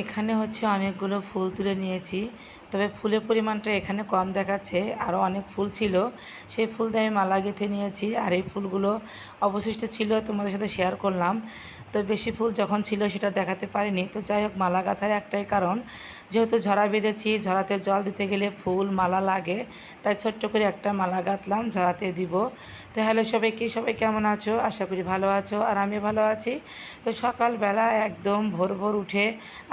এখানে হচ্ছে অনেকগুলো ফুল তুলে নিয়েছি, তবে ফুলের পরিমাণটা এখানে কম দেখাচ্ছে। আরও অনেক ফুল ছিল, সেই ফুল দিয়ে আমি মালা গেঁথে নিয়েছি। আর এই ফুলগুলো অবশিষ্ট ছিল, তোমাদের সাথে শেয়ার করলাম। তো বেশি ফুল যখন ছিল সেটা দেখাতে পারিনি। তো যাই হোক, মালা গাঁথার একটাই কারণ, যেহেতু ঝরা বেঁধেছি, ঝরাতে জল দিতে গেলে ফুল মালা লাগে, তাই ছোট্ট করে একটা মালা গাঁথলাম, ঝরাতে দিব। তো হ্যালো সবাইকে, সবাই কেমন আছো? আশা করি ভালো আছো, আর আমি ভালো আছি। তো সকালবেলা একদম ভোর ভোর উঠে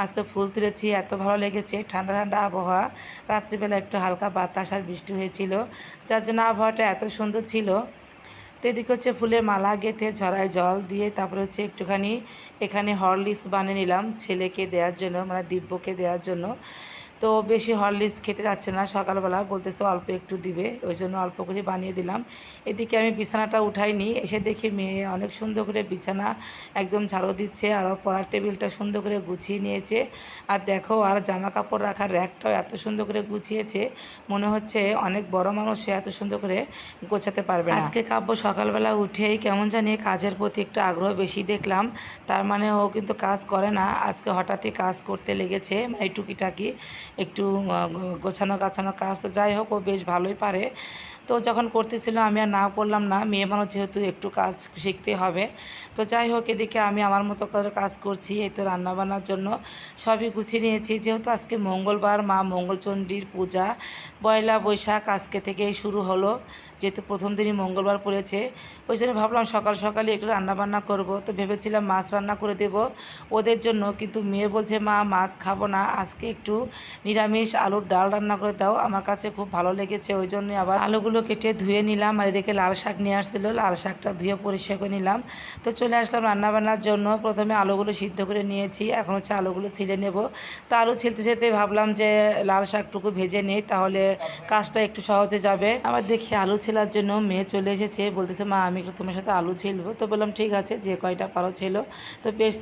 আজকে ফুল তুলেছি, এত ভালো লেগেছে। ঠান্ডা ঠান্ডা আবহাওয়া, রাত্রিবেলা একটু হালকা বাতাস আর বৃষ্টি হয়েছিল, যার জন্য আবহাওয়াটা এত সুন্দর ছিল। তো এদিকে হচ্ছে ফুলের মালা গেঁথে ঝরায় জল দিয়ে তারপরে হচ্ছে একটুখানি এখানে হরলিক্স বানিয়ে নিলাম ছেলেকে দেওয়ার জন্য, মানে দিব্যকে দেওয়ার জন্য। তো বেশি হরলিক্স খেতে যাচ্ছে না, সকালবেলা বলতেছে অল্প একটু দিবে, ওই জন্য অল্প করে বানিয়ে দিলাম। এদিকে আমি বিছানাটা উঠাইনি, এসে দেখি মেয়ে অনেক সুন্দর করে বিছানা একদম ঝাড়ু দিচ্ছে, আর পড়ার টেবিলটা সুন্দর করে গুছিয়ে নিয়েছে। আর দেখো, আর জামা কাপড় রাখার র্যাকটাও এত সুন্দর করে গুছিয়েছে, মনে হচ্ছে অনেক বড় মানুষ, সে এত সুন্দর করে গোছাতে পারবে না। আজকে কাব্য সকালবেলা উঠেই কেমন জানি কাজের প্রতি একটু আগ্রহ বেশি দেখলাম। তার মানে ও কিন্তু কাজ করে না, আজকে হঠাৎই কাজ করতে লেগেছে, মানে টুকিটাকি একটু গোছানো গাছানো কাজ। তো যাই হোক, ও বেশ ভালোই পারে। তো যখন করতেছিল আমি আর না করলাম না, মেয়ে মানুষ যেহেতু একটু কাজ শিখতে হবে। তো যাই হোক, এদিকে আমি আমার মতো করে কাজ করছি, এই তো রান্নাবান্নার জন্য সবই গুছিয়ে নিয়েছি। যেহেতু আজকে মঙ্গলবার, মা মঙ্গলচণ্ডীর পূজা, পয়লা বৈশাখ আজকে থেকেই শুরু হলো, যেহেতু প্রথম দিনই মঙ্গলবার পড়েছে। ওই জন্য ভাবলাম সকাল সকালে একটু রান্নাবান্না করব। তো ভেবেছিলাম মাছ রান্না করে দেব ওদের জন্য, কিন্তু মেয়ে বলছে মা মাছ খাবো না, আজকে একটু নিরামিষ আলুর ডাল রান্না করে দাও। আমার কাছে খুব ভালো লেগেছে, ওই জন্য আবার আলুগুলো কেটে ধুয়ে নিলাম। আর এদিকে লাল শাক নিয়ে আসছিলো, লাল শাকটা ধুয়ে পরিষ্কার করে নিলাম। তো চলে আসলাম রান্নাবান্নার জন্য। প্রথমে আলুগুলো সিদ্ধ করে নিয়েছি, এখন হচ্ছে আলুগুলো ছিলে নেব। তো আলু ছিলতে ছিলতে ভাবলাম যে লাল শাকটুকু ভেজে নেই, তাহলে কাজটা একটু সহজে যাবে। আবার দেখি আলু ছেলার জন্য মেয়ে চলে এসেছে, বলতেছে মা আমি একটু তোমার সাথে আলু ছিলবো। তো বললাম ঠিক আছে, যে কয়টা পারো ছিল। তো বেশ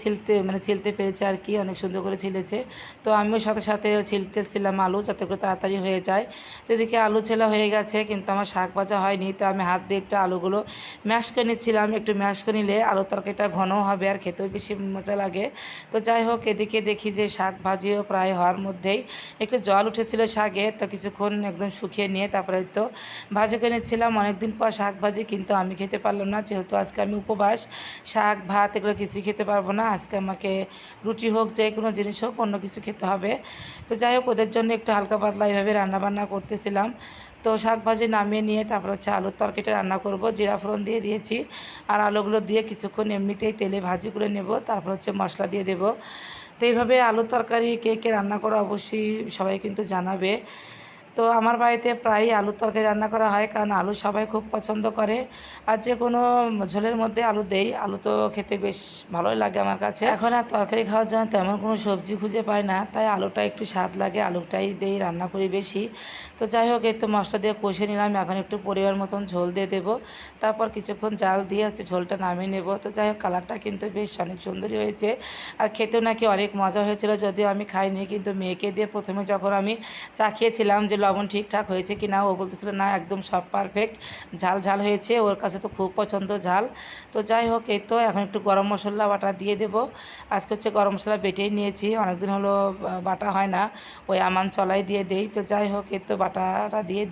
ছিলতে পেরেছে আর কি, অনেক সুন্দর করে ছিলেছে। তো আমিও সাথে সাথে ছিলতেছিলাম আলু, যাতে করে তাড়াতাড়ি হয়ে যায়। তো এদিকে আলু ছেলা হয়ে গেছে, কিন্তু আমার শাক ভাজা হয়নি। তো আমি হাত দিয়ে একটা আলুগুলো ম্যাশ করে নিচ্ছিলাম, একটু ম্যাশ করে নিলে আলুর তরকারিটা ঘনও হবে আর খেতেও বেশি মজা লাগে। তো যাই হোক, এদিকে দেখি যে শাক ভাজিও প্রায় হওয়ার মধ্যেই একটু জল উঠেছিল শাকে, তো কিছুক্ষণ একদম শুকিয়ে নিয়ে তারপরে তো ভাজি করে নিচ্ছিলাম। অনেকদিন পর শাক ভাজি, কিন্তু আমি খেতে পারলাম না, যেহেতু আজকে আমি উপবাস। শাক ভাত এগুলো কিছুই খেতে পারবো না আজকে, আমাকে রুটি হোক যে কোনো জিনিস হোক অন্য কিছু খেতে হবে। তো যাই হোক, ওদের জন্য একটু হালকা পাতলা এইভাবে রান্নাবান্না করতেছিলাম। তো শাক ভাজি নামিয়ে নিয়ে তারপর হচ্ছে আলুর তরকারিটা রান্না করব। জিরা ফোড়ন দিয়ে দিয়েছি, আর আলুগুলো দিয়ে কিছুক্ষণ এমনিতেই তেলে ভাজি করে নেব, তারপর হচ্ছে মশলা দিয়ে দেব। তো এইভাবে আলুর তরকারি কে কে রান্না করা অবশ্যই সবাই কিন্তু জানাবে। তো আমার বাড়িতে প্রায়ই আলুর তরকারি রান্না করা হয়, কারণ আলু সবাই খুব পছন্দ করে। আর যে কোনো ঝোলের মধ্যে আলু দেই, আলু তো খেতে বেশ ভালোই লাগে আমার কাছে। এখন আর তরকারি খাওয়ার জন্য তেমন কোনো সবজি খুঁজে পাই না, তাই আলুটা একটু স্বাদ লাগে, আলুটাই দেই, রান্না করি বেশি। তো যাই হোক, এই তো মশলা দিয়ে কষে নিলাম, এখন একটু পরিমাণ মতন ঝোল দিয়ে দেবো, তারপর কিছুক্ষণ জাল দিয়ে হচ্ছে ঝোলটা নামিয়ে নেব। তো যাই হোক, কালারটা কিন্তু বেশ অনেক সুন্দরই হয়েছে, আর খেতেও নাকি অনেক মজা হয়েছিল, যদিও আমি খাইনি। কিন্তু মেয়েকে দিয়ে প্রথমে যখন আমি চাখিয়েছিলাম যে লবণ ঠিকঠাক হয়েছে কি না, ও বলতেছিল না একদম সব পারফেক্ট, ঝাল ঝাল হয়েছে, ওর কাছে তো খুব পছন্দ ঝাল। তো যাই হোক, এই তো এখন একটু গরম মশলা বাটা দিয়ে দেবো। আজকে হচ্ছে গরম মশলা বেটেই নিয়েছি, অনেকদিন হলো বাটা হয় না, ওই আমান চলাই দিয়ে দেই। তো যাই হোক, এই তো বাটাটা দিয়ে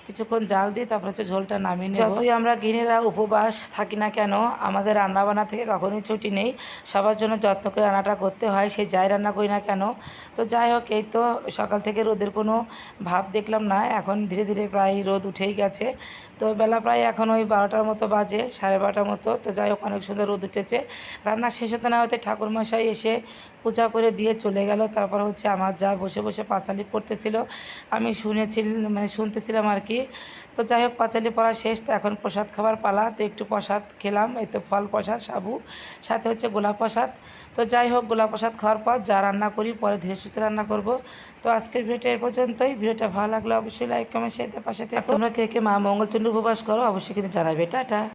কিছুক্ষণ জাল দিয়ে তারপর হচ্ছে ঝোলটা নামিয়ে নেব। যতই আমরা গৃহিণীরা উপবাস থাকি না কেন, আমাদের রান্নাবান্না থেকে কখনোই ছুটি নেই, সবার জন্য যত্ন করে রান্নাটা করতে হয়, সে যাই রান্না করি না কেন। তো যাই হোক, এই তো সকাল থেকে রোদের কোনো ভাব দেখলাম না, এখন ধীরে ধীরে প্রায় রোদ উঠেই গেছে। তো বেলা প্রায় এখন ওই 12টার মতো বাজে, 12:30 মতো। তো যাই হোক, অনেক সুন্দর রোদ উঠেছে। রান্না শেষ হতে না হতে ঠাকুরমশাই এসে পূজা করে দিয়ে চলে গেল। তারপর হচ্ছে আমার যা বসে বসে পাঁচালি পড়তেছিল, আমি শুনতেছিলাম আর কি। তো যাই হোক, পাঁচালি পড়া শেষ, তো এখন প্রসাদ খাবার পালা। তো একটু প্রসাদ খেলাম, এই তো ফল প্রসাদ, সাবু, সাথে হচ্ছে গোলাপ প্রসাদ। তো যাই হোক, গোলাপ প্রসাদ খাওয়ার পর যা রান্না করি পরে ধীরে সুস্থে রান্না করব। তো আজকের ভিডিওটা এর পর্যন্তই। ভিডিওটা ভালো লাগলে অবশ্যই লাইক কমেন্ট শেয়ার পাশে থেকে। তোমরা কে কে মা মঙ্গলচণ্ডী উপবাস করো অবশ্যই কিন্তু জানাবে। টাটা।